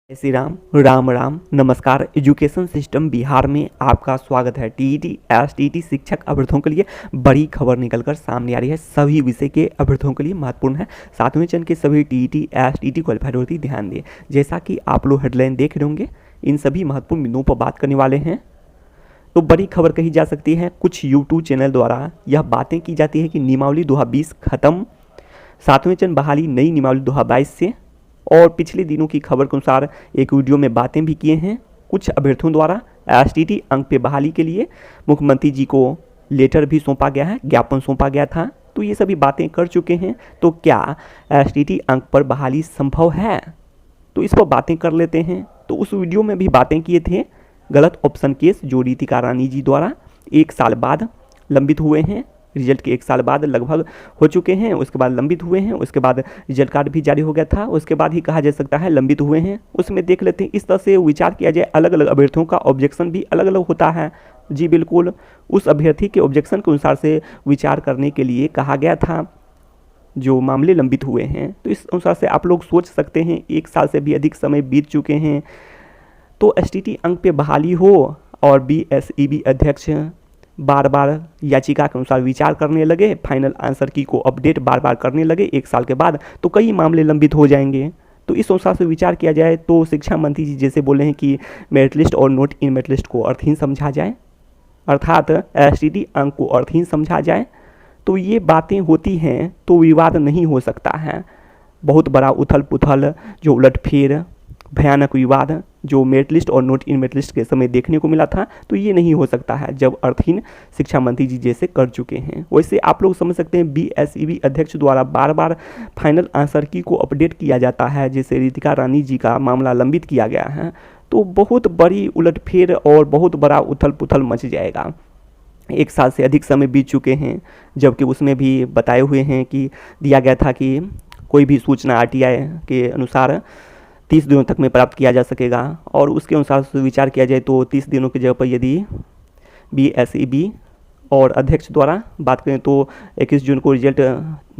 जय श्री राम राम राम नमस्कार। Education system Bihar में आपका स्वागत है। टीईटी एसटीईटी शिक्षक अभ्यर्थियों के लिए बड़ी खबर निकलकर सामने आ रही है। सभी विषय के अभ्यर्थियों के लिए महत्वपूर्ण है। 7वें चरण के सभी टीईटी एसटीईटी क्वालिफाइड होती ध्यान दिए। जैसा कि आप लोग हेडलाइन देख रहे होंगे, इन सभी महत्वपूर्ण बिंदुओं पर बात करने वाले हैं। तो बड़ी खबर कही जा सकती है। कुछ यूट्यूब चैनल द्वारा यह बातें की जाती है कि नियमावली 2020 खत्म, 7वें चरण बहाली नई नियमावली 2022 से। और पिछले दिनों की खबर के अनुसार एक वीडियो में बातें भी किए हैं कुछ अभ्यर्थियों द्वारा। एसटीईटी अंक पे बहाली के लिए मुख्यमंत्री जी को लेटर भी सौंपा गया है, ज्ञापन सौंपा गया था। तो ये सभी बातें कर चुके हैं। तो क्या एसटीईटी अंक पर बहाली संभव है, तो इस पर बातें कर लेते हैं। तो उस वीडियो में भी बातें किए थे गलत ऑप्शन केस जो रितिका रानी जी द्वारा 1 साल बाद लंबित हुए हैं। रिजल्ट के 1 साल बाद लगभग हो चुके हैं, उसके बाद लंबित हुए हैं, उसके बाद रिजल्ट कार्ड भी जारी हो गया था, उसके बाद ही कहा जा सकता है लंबित हुए हैं। उसमें देख लेते हैं इस तरह से विचार किया जाए। अलग अलग अभ्यर्थियों का ऑब्जेक्शन भी अलग अलग होता है। जी बिल्कुल, उस अभ्यर्थी के ऑब्जेक्शन के अनुसार से विचार करने के लिए कहा गया था जो मामले लंबित हुए हैं। तो इस अनुसार से आप लोग सोच सकते हैं 1 साल से भी अधिक समय बीत चुके हैं। तो एसटीईटी अंक पे बहाली हो और बीएसईबी अध्यक्ष बार बार याचिका के अनुसार विचार करने लगे, फाइनल आंसर की को अपडेट बार बार करने लगे 1 साल के बाद, तो कई मामले लंबित हो जाएंगे। तो इस अनुसार से विचार किया जाए तो शिक्षा मंत्री जी जैसे बोले हैं कि मेरिट लिस्ट और नोट इन मेरिट लिस्ट को अर्थहीन समझा जाए, अर्थात एसटीईटी अंक को अर्थहीन समझा जाए। तो ये बातें होती हैं तो विवाद नहीं हो सकता है। बहुत बड़ा उथल पुथल, जो उलटफेर, भयानक विवाद जो मेरिट लिस्ट और नोट इन मेरिट लिस्ट के समय देखने को मिला था, तो ये नहीं हो सकता है जब अर्थहीन शिक्षा मंत्री जी जैसे कर चुके हैं। वैसे आप लोग समझ सकते हैं बीएसईबी अध्यक्ष द्वारा बार बार फाइनल आंसर की को अपडेट किया जाता है, जैसे रितिका रानी जी का मामला लंबित किया गया है, तो बहुत बड़ी उलटफेर और बहुत बड़ा उथल पुथल मच जाएगा। 1 साल से अधिक समय बीत चुके हैं, जबकि उसमें भी बताए हुए हैं कि दिया गया था कि कोई भी सूचना आरटीआई के अनुसार 30 दिनों तक में प्राप्त किया जा सकेगा। और उसके अनुसार से विचार किया जाए तो 30 दिनों की जगह पर यदि बीएसईबी और अध्यक्ष द्वारा बात करें तो 21 जून को रिजल्ट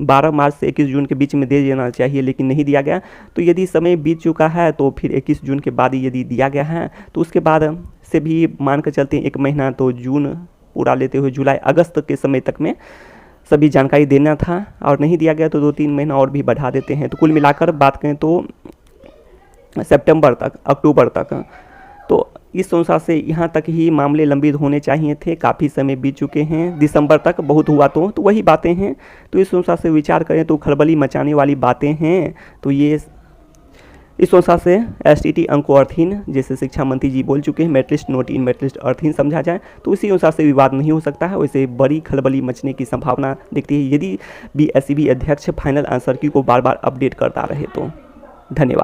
12 मार्च से 21 जून के बीच में दे देना चाहिए, लेकिन नहीं दिया गया। तो यदि समय बीत चुका है तो फिर 21 जून के बाद यदि दिया गया है तो उसके बाद से भी मान कर चलते हैं 1 महीना, तो जून पूरा लेते हुए जुलाई अगस्त के समय तक में सभी जानकारी देना था, और नहीं दिया गया तो 2-3 महीना और भी बढ़ा देते हैं। तो कुल मिलाकर बात करें तो सितंबर तक, अक्टूबर तक, तो इस अनुसार से यहाँ तक ही मामले लंबित होने चाहिए थे। काफ़ी समय बीत चुके हैं, दिसंबर तक बहुत हुआ तो वही बातें हैं। तो इस अनुसार से विचार करें तो खलबली मचाने वाली बातें हैं। तो ये इस अनुसार से एसटीईटी अंक को अर्थहीन, जैसे शिक्षा मंत्री जी बोल चुके हैं, merit list note in merit list अर्थहीन समझा जाए, तो इसी अनुसार से विवाद नहीं हो सकता है। वैसे बड़ी खलबली मचने की संभावना दिखती है यदि बीएसईबी अध्यक्ष फाइनल आंसर की को बार बार अपडेट करता रहे तो। धन्यवाद।